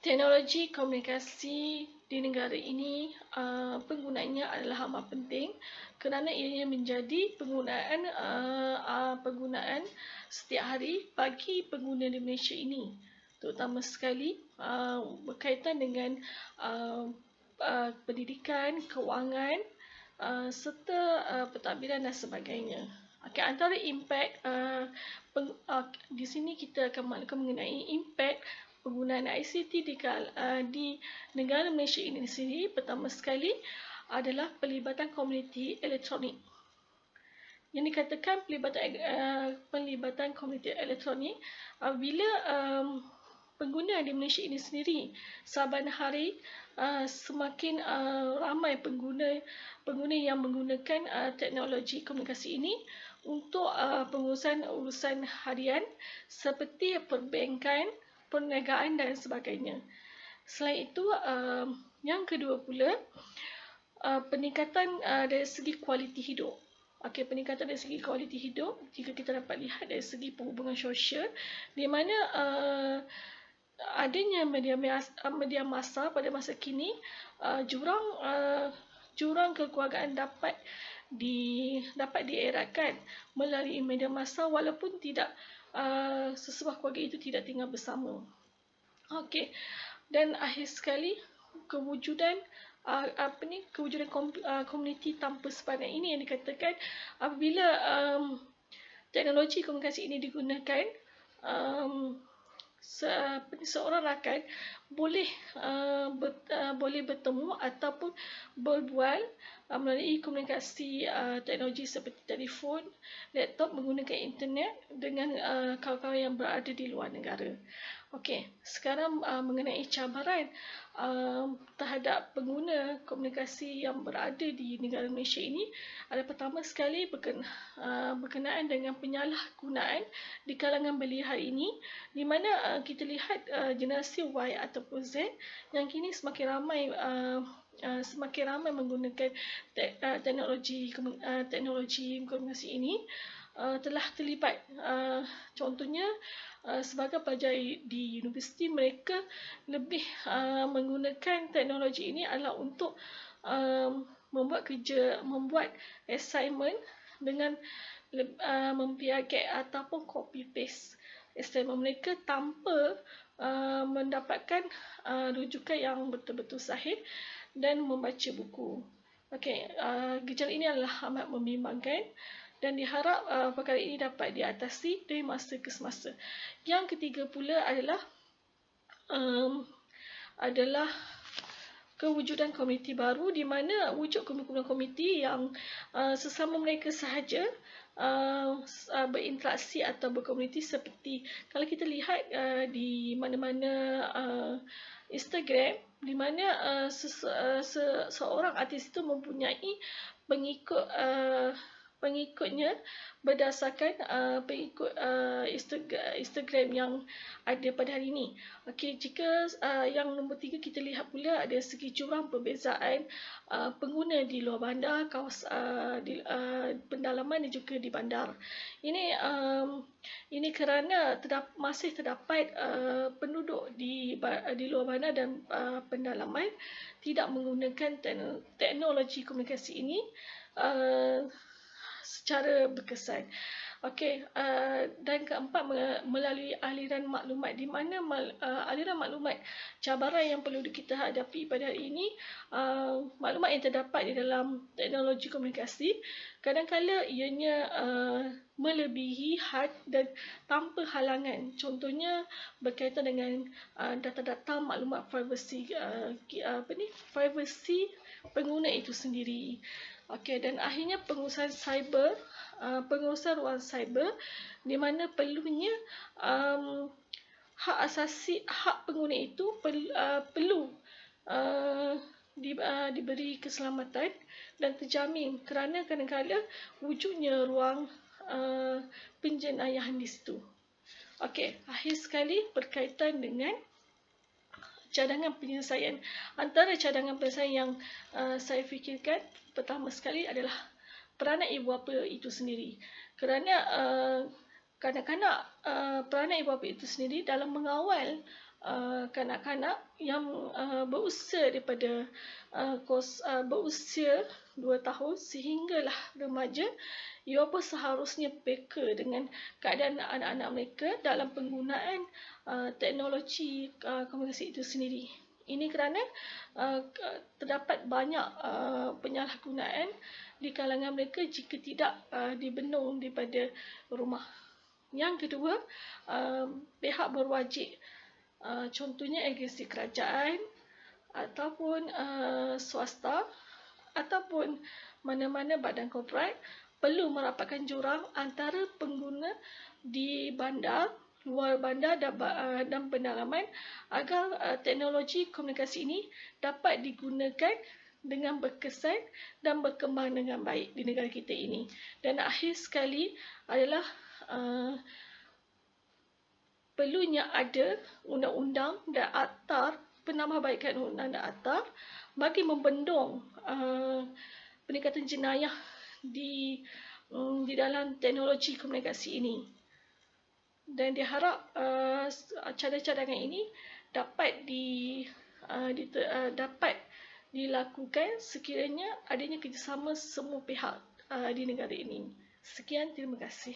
Teknologi komunikasi di negara ini penggunaannya adalah amat penting kerana ianya menjadi penggunaan setiap hari bagi pengguna di Malaysia ini, terutama sekali berkaitan dengan pendidikan, kewangan serta pentadbiran dan sebagainya. Okay, antara impak di sini kita akan maklumkan mengenai impak penggunaan ICT di negara Malaysia ini sendiri. Pertama sekali adalah pelibatan komuniti elektronik. Yang dikatakan pelibatan komuniti elektronik bila pengguna di Malaysia ini sendiri saban hari semakin ramai pengguna yang menggunakan teknologi komunikasi ini untuk urusan harian seperti perbankan, perniagaan dan sebagainya. Selain itu, yang kedua pula, peningkatan dari segi kualiti hidup. Okey, peningkatan dari segi kualiti hidup jika kita dapat lihat dari segi perhubungan sosial, di mana adanya media massa pada masa kini, jurang kekeluargaan dapat dieratkan melalui media massa walaupun tidak sesebuah keluarga itu tidak tinggal bersama. Okey, dan akhir sekali kewujudan komuniti tanpa sepadan ini yang dikatakan apabila teknologi komunikasi ini digunakan, seorang rakan boleh bertemu ataupun berbual melalui komunikasi teknologi seperti telefon, laptop, menggunakan internet dengan kawan-kawan yang berada di luar negara. Okey, sekarang mengenai cabaran terhadap pengguna komunikasi yang berada di negara Malaysia ini adalah pertama sekali berkenaan dengan penyalahgunaan di kalangan belia hari ini, di mana kita lihat generasi Y ataupun Z yang kini semakin ramai menggunakan teknologi komunikasi ini telah terlibat. Contohnya sebagai pelajar di universiti, mereka lebih menggunakan teknologi ini adalah untuk membuat assignment dengan mempiaget ataupun copy paste assignment mereka tanpa mendapatkan rujukan yang betul-betul sahih dan membaca buku. Okey, gejala ini adalah amat membimbangkan dan diharap perkara ini dapat diatasi dari masa ke semasa. Yang ketiga pula adalah kewujudan komuniti baru, di mana wujud komuniti yang sesama mereka sahaja berinteraksi atau berkomuniti, seperti kalau kita lihat di mana-mana Instagram, di mana seorang artis itu mempunyai pengikutnya berdasarkan pengikut Instagram yang ada pada hari ini. Okey, jika yang nombor 3 kita lihat pula ada segi jurang perbezaan pengguna di luar bandar, di pendalaman dan juga di bandar. Ini kerana masih terdapat penduduk di luar bandar dan pendalaman tidak menggunakan teknologi komunikasi ini secara berkesan. Okey, dan keempat, melalui aliran maklumat, di mana aliran maklumat, cabaran yang perlu kita hadapi pada hari ini, maklumat yang terdapat di dalam teknologi komunikasi kadang-kala ianya melebihi had dan tanpa halangan. Contohnya berkaitan dengan data-data maklumat privasi pengguna itu sendiri. Okey, dan akhirnya pengurusan ruang cyber, di mana perlunya hak asasi, hak pengguna itu perlu diberi keselamatan dan terjamin, kerana kadang-kadang wujudnya ruang penjenayahan di situ. Okey, akhir sekali berkaitan dengan cadangan penyelesaian. Antara cadangan penyelesaian yang saya fikirkan pertama sekali adalah peranan ibu bapa itu sendiri. Kerana kanak-kanak peranan ibu bapa itu sendiri dalam mengawal kanak-kanak yang berusia daripada berusia 2 tahun sehinggalah remaja, ia pun seharusnya peka dengan keadaan anak-anak mereka dalam penggunaan teknologi komunikasi itu sendiri. Ini kerana terdapat banyak penyalahgunaan di kalangan mereka jika tidak dibendung daripada rumah. Yang kedua, pihak berwajib, contohnya agensi kerajaan ataupun swasta ataupun mana-mana badan korporat perlu merapatkan jurang antara pengguna di bandar, luar bandar dan pendalaman agar teknologi komunikasi ini dapat digunakan dengan berkesan dan berkembang dengan baik di negara kita ini. Dan akhir sekali adalah perlunya ada undang-undang dan akta, penambahbaikan undang-undang dan akta bagi membendung peningkatan jenayah di dalam teknologi komunikasi ini. Dan diharap cadang-cadangan ini dapat dapat dilakukan sekiranya adanya kerjasama semua pihak di negara ini. Sekian, terima kasih.